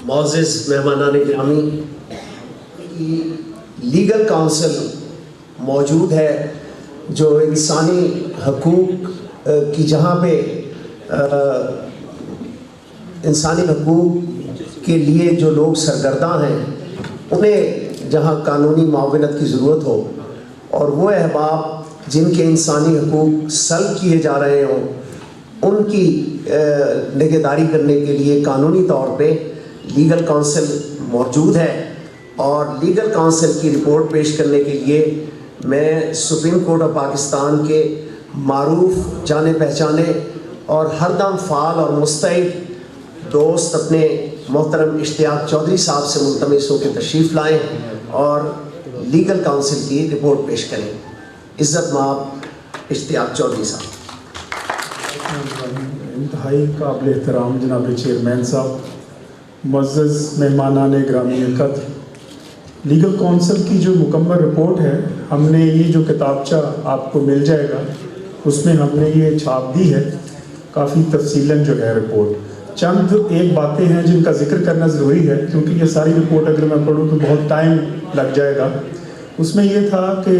معزز مہمانان گرامی، legal council موجود ہے جو انسانی حقوق کی جہاں پہ انسانی حقوق کے لیے جو لوگ سرگرداں ہیں انہیں جہاں قانونی معاونت کی ضرورت ہو اور وہ احباب جن کے انسانی حقوق سلب کیے جا رہے ہوں ان کی نگہداری کرنے کے لیے قانونی طور پہ لیگل کونسل موجود ہے. اور لیگل کونسل کی رپورٹ پیش کرنے کے لیے میں سپریم کورٹ آف پاکستان کے معروف جانے پہچانے اور ہر دم فعال اور مستعد دوست اپنے محترم اشتیاق چودھری صاحب سے ملتمس ہو کے تشریف لائیں اور لیگل کونسل کی رپورٹ پیش کریں. عزت مآب اشتیاق چودھری صاحب. انتہائی قابل احترام جناب چیئرمین صاحب، معزز مہمانان گرامی قدر، لیگل کونسل کی جو مکمل رپورٹ ہے، ہم نے یہ جو کتابچہ آپ کو مل جائے گا اس میں ہم نے یہ چھاپ دی ہے، کافی تفصیلاً جو ہے رپورٹ. چند ایک باتیں ہیں جن کا ذکر کرنا ضروری ہے کیونکہ یہ ساری رپورٹ اگر میں پڑھوں تو بہت ٹائم لگ جائے گا. اس میں یہ تھا کہ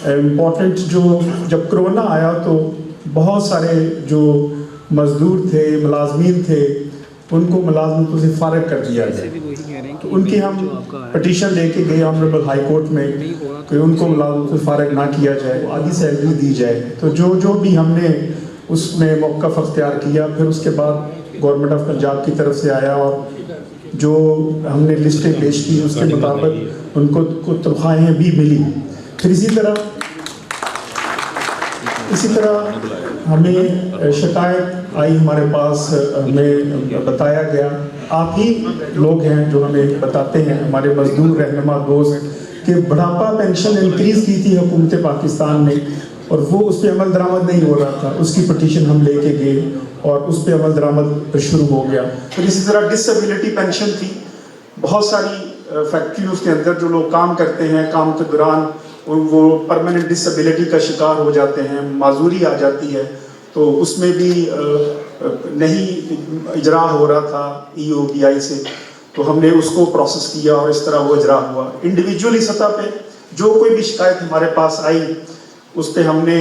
امپورٹنٹ جو جب کرونا آیا تو بہت سارے جو مزدور تھے، ملازمین تھے، ان کو ملازمتوں سے فارغ کر دیا گیا. تو ان کی ہم پٹیشن لے کے گئے آنریبل ہائی کورٹ میں کہ ان کو ملازمتوں سے فارغ نہ کیا جائے، آدھی سیلری دی جائے. تو جو بھی ہم نے اس میں موقف اختیار کیا، پھر اس کے بعد گورنمنٹ آف پنجاب کی طرف سے آیا اور جو ہم نے لسٹیں پیش کی اس کے مطابق ان کو تنخواہیں بھی ملی. پھر اسی طرح ہمیں شکایت آئی ہمارے پاس، ہمیں بتایا گیا، آپ ہی لوگ ہیں جو ہمیں بتاتے ہیں، ہمارے مزدور رہنما دوست، کہ بڑھاپا پینشن انکریز کی تھی حکومت پاکستان نے اور وہ اس پہ عمل درآمد نہیں ہو رہا تھا. اس کی پٹیشن ہم لے کے گئے اور اس پہ عمل درآمد شروع ہو گیا. پھر اسی طرح ڈسیبلٹی پینشن تھی، بہت ساری فیکٹریز کے اندر جو لوگ کام کرتے ہیں، کام کے دوران وہ پرماننٹ ڈسیبلٹی کا شکار ہو جاتے ہیں، معذوری آ جاتی ہے، تو اس میں بھی نہیں اجرا ہو رہا تھا EOPI سے، تو ہم نے اس کو پروسیس کیا اور اس طرح وہ اجرا ہوا. انڈیویجولی سطح پہ جو کوئی بھی شکایت ہمارے پاس آئی اس پہ ہم نے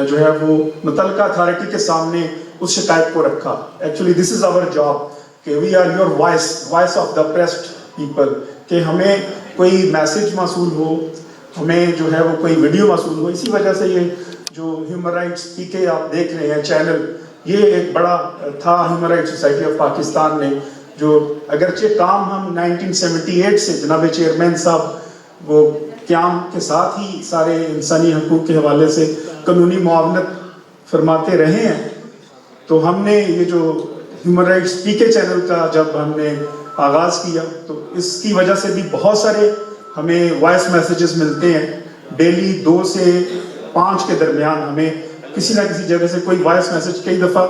جو ہے وہ متعلقہ اتھارٹی کے سامنے اس شکایت کو رکھا. Actually this is our job کہ we are your voice of the oppressed people, کہ ہمیں کوئی میسج موصول ہو، ہمیں جو ہے وہ کوئی ویڈیو موصول ہو. اسی وجہ سے یہ جو ہیومن رائٹس PK آپ دیکھ رہے ہیں چینل، یہ ایک بڑا تھا human rights society of Pakistan نے، جو اگرچہ کام ہم 1978 سے جناب چیئرمین صاحب وہ قیام کے ساتھ ہی سارے انسانی حقوق کے حوالے سے قانونی معاونت فرماتے رہے ہیں، تو ہم نے یہ جو ہیومن رائٹس PK چینل کا جب ہم نے آغاز کیا تو اس کی وجہ سے بھی بہت سارے ہمیں وائس میسیجز ملتے ہیں. ڈیلی 2 سے 5 کے درمیان ہمیں کسی نہ کسی جگہ سے کوئی وائس میسیج، کئی دفعہ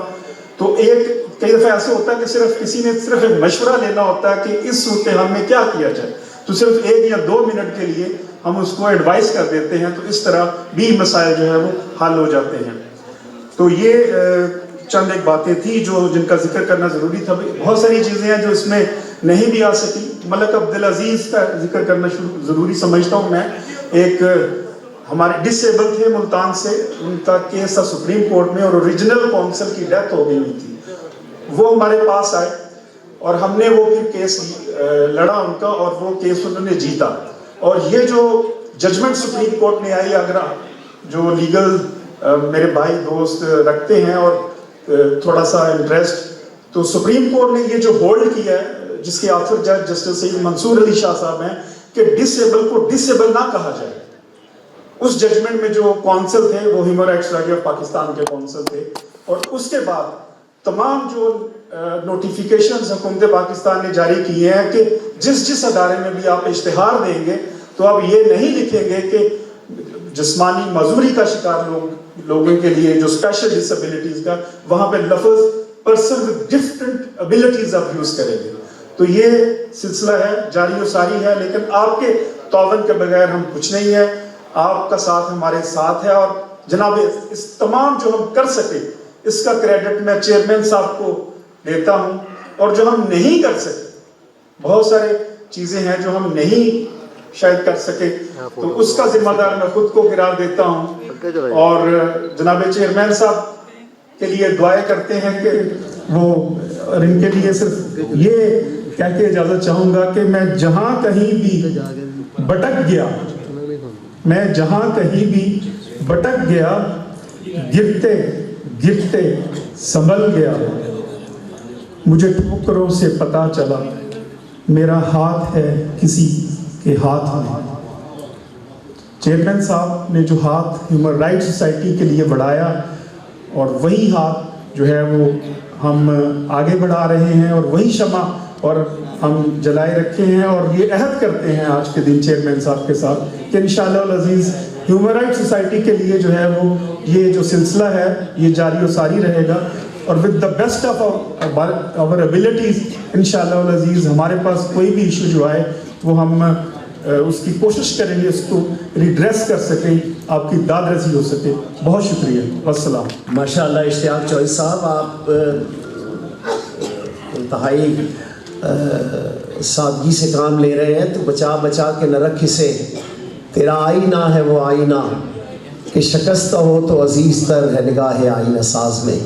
ایسا ہوتا ہے کہ کسی نے صرف ایک مشورہ لینا ہوتا ہے کہ اس صورتحال میں کیا کیا جائے، تو صرف 1 یا 2 منٹ کے لیے ہم اس کو ایڈوائز کر دیتے ہیں، تو اس طرح بھی مسائل جو ہے وہ حل ہو جاتے ہیں. تو یہ چند ایک باتیں تھی جن کا ذکر کرنا ضروری تھا. بہت ساری چیزیں ہیں جو اس میں نہیں بھی آ سکی. ملک عبدالعزیز کا ذکر کرنا ضروری سمجھتا ہوں میں. ایک ہمارے ڈسیبل تھے ملتان سے، ان کا کیس تھا سپریم کورٹ میں اور اوریجنل کونسل کی ڈیتھ ہو گئی ہوئی تھی. وہ ہمارے پاس آئے اور ہم نے وہ پھر کیس لڑا ان کا اور وہ کیس انہوں نے جیتا. اور یہ جو ججمنٹ سپریم کورٹ نے آئی، اگر جو لیگل میرے بھائی دوست رکھتے ہیں اور تھوڑا سا انٹرسٹ، تو سپریم کورٹ نے یہ جو ہولڈ کیا ہے، جس کے آتھر جج جسٹس سید منصور علی شاہ صاحب ہیں، کہ ڈسیبل کو ڈسیبل نہ کہا جائے. اس ججمنٹ میں جو کونسل تھے وہ human rights society of Pakistan کے کونسل تھے، اور اس کے بعد تمام جو نوٹیفیکیشنز حکومت پاکستان نے جاری کیے ہیں کہ جس ادارے میں بھی آپ اشتہار دیں گے تو آپ یہ نہیں لکھیں گے کہ جسمانی معذوری کا شکار لوگوں کے لیے جو اسپیشل ڈسیبلٹیز کا، وہاں پہ لفظ پرسن ود ڈفرنٹ ابیلٹیز آپ یوز کریں گے. تو یہ سلسلہ ہے، جاری و ساری ہے، لیکن آپ کے تعاون کے بغیر ہم کچھ نہیں ہے. آپ کا ساتھ ہمارے ساتھ ہے، اور جناب اس تمام جو ہم کر سکے اس کا کریڈٹ میں چیئرمین صاحب کو دیتا ہوں، اور جو ہم نہیں کر سکے بہت سارے چیزیں ہیں جو ہم نہیں شاید کر سکے، تو اس کا ذمہ دار میں خود کو قرار دیتا ہوں، اور جناب چیئرمین صاحب کے لیے دعائیں کرتے ہیں کہ وہ، اور ان کے لیے صرف یہ کہہ کے اجازت چاہوں گا کہ میں جہاں کہیں بھی بھٹک گیا، میں جہاں کہیں بھی بھٹک گیا، گرتے گرتے سنبھل گیا، مجھے ٹھوکروں سے پتا چلا میرا ہاتھ ہے کسی کے ہاتھ میں۔ چیئرمین صاحب نے جو ہاتھ ہیومن رائٹ سوسائٹی کے لیے بڑھایا، اور وہی ہاتھ جو ہے وہ ہم آگے بڑھا رہے ہیں، اور وہی شمع اور ہم جلائے رکھے ہیں، اور یہ عہد کرتے ہیں آج کے دن چیئرمین صاحب کے ساتھ کہ انشاءاللہ العزیز ہیومن رائٹ سوسائٹی کے لیے جو ہے وہ یہ جو سلسلہ ہے یہ جاری و ساری رہے گا، اور with the best of our abilities انشاءاللہ العزیز ہمارے پاس کوئی بھی ایشو جو آئے وہ ہم اس کی کوشش کریں گے اس کو ریڈریس کر سکیں، آپ کی داد رسی ہو سکے۔ بہت شکریہ، والسلام۔ ماشاءاللہ اشتیاق چوہدری صاحب، آپ انتہائی سادگی سے کام لے رہے ہیں، تو بچا بچا کے نہ رکھ اسے، تیرا آئینہ ہے وہ آئینہ کہ شکستہ ہو تو عزیز تر ہے نگاہ آئینہ ساز میں۔